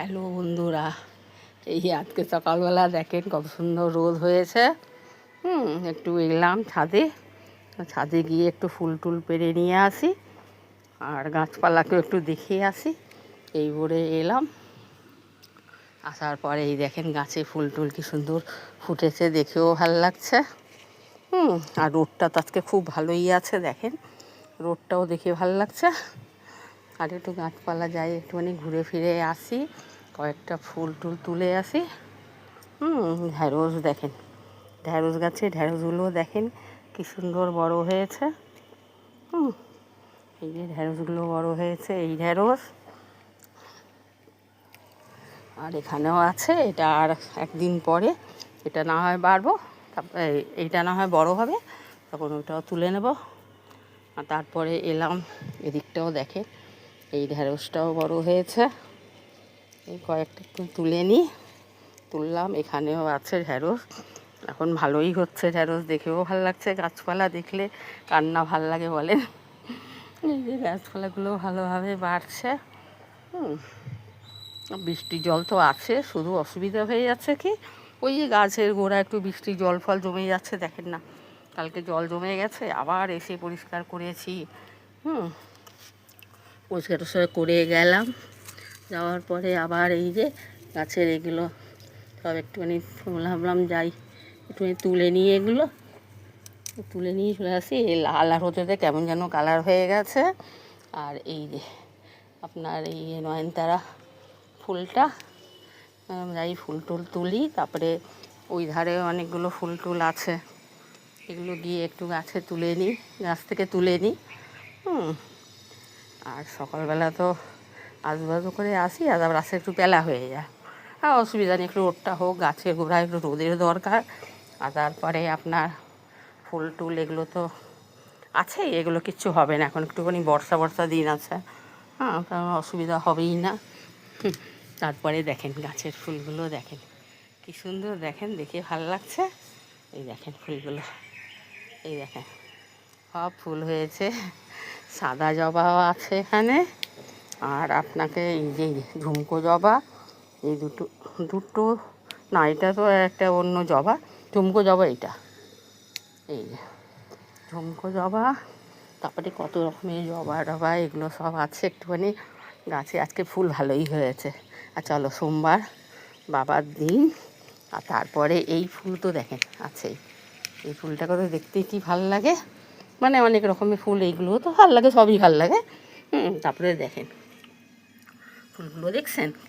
Hello বন্ধুরা, এই আজকে সকালবেলা দেখেন কত সুন্দর রোদ হয়েছে। একটু এলাম ছাদে, ছাদে গিয়ে একটু ফুল টুল পেড়ে নিয়ে আসি আর গাছপালাকেও একটু দেখিয়ে আসি, এই বলে এলাম। আসার পরে এই দেখেন গাছে ফুল টুল কি সুন্দর ফুটেছে, দেখেও ভালো লাগছে। আর রোদটা তো আজকে খুব ভালোই আছে, দেখেন রোদটাও দেখে ভালো লাগছে। আর একটু গাছপালা যাই, একটুখানি ঘুরে ফিরে আসি, কয়েকটা ফুল টুল তুলে আসি। ঢ্যাঁড়স দেখেন, ঢ্যাঁড়স গাছে ঢ্যাঁড়সগুলো দেখেন কি সুন্দর বড় হয়েছে। এই যে ঢ্যাঁড়সগুলো বড় হয়েছে, এই ঢ্যাঁড়স। আর এখানেও আছে, এটা আর একদিন পরে এটা না হয় বাড়বো, তারপরে এইটা না হয় বড় হবে, তখন ওটাও তুলে নেব। আর তারপরে এলাম এদিকটাও দেখেন, এই ঢ্যাঁড়সটাও বড় হয়েছে, এই কয়েকটা একটু তুলে নিই। তুললাম, এখানেও আছে ঢ্যাঁড়স, এখন ভালোই হচ্ছে ঢ্যাঁড়স, দেখেও ভালো লাগছে। গাছপালা দেখলে কার না ভাল লাগে বলেন। এই যে গাছপালাগুলো ভালোভাবে বাড়ছে। বৃষ্টির জল তো আছে, শুধু অসুবিধা হয়ে যাচ্ছে কি, ওই যে গাছের গোড়া একটু বৃষ্টির জল ফল জমে যাচ্ছে, দেখেন না, কালকে জল জমে গেছে, আবার এসে পরিষ্কার করেছি। পরিষ্কার টরিষ্কার করে গেলাম, যাওয়ার পরে আবার এই যে গাছের এগুলো সব একটুখানি ভাবলাম যাই একটুখানি তুলে নিয়ে, এগুলো তুলে নিয়ে চলে আসি। এই লাল আর হতে কেমন যেন কালার হয়ে গেছে। আর এই যে আপনার এই নয়নতারা ফুলটা, যাই ফুল টুল তুলি, তারপরে ওই ধারে অনেকগুলো ফুল টুল আছে, এগুলো গিয়ে একটু গাছে তুলে নিই, গাছ থেকে তুলে নিই। আর সকালবেলা তো আজবাজু করে আসি, আর আবার আসতে একটু বেলা হয়ে যায়, আর অসুবিধা নেই, একটু রোদটা হোক, গাছের গোড়ায় একটু রোদের দরকার। আর তারপরে আপনার ফুল টুল এগুলো তো আছে, এগুলো কিচ্ছু হবে না, এখন একটুখানি বর্ষা দিন আছে, কারণ অসুবিধা হবেই না। তারপরে দেখেন গাছের ফুলগুলো দেখেন কি সুন্দর, দেখেন দেখে ভালো লাগছে। এই দেখেন ফুলগুলো, এই দেখেন সব ফুল হয়েছে, সাদা জবাও আছে এখানে, আর আপনাকে এই যে ঝুমকো জবা, এই দুটো দুটো না, এটা তো একটা অন্য জবা, ঝুমকো জবা এটা, এই যে ঝুমকো জবা, তারপরে কত রকমের জবা টবা এগুলো সব আছে একটুখানি গাছে। আজকে ফুল ভালোই হয়েছে। আর চলো, সোমবার বাবার দিন, আর তারপরে এই ফুল তো দেখেন আছেই, এই ফুলটাকে তো দেখতেই কি ভালো লাগে, মানে অনেক রকমের ফুল, এইগুলোও তো ভালো লাগে, সবই ভালো লাগে। তারপরে দেখেন ফুলগুলো দেখছেন কি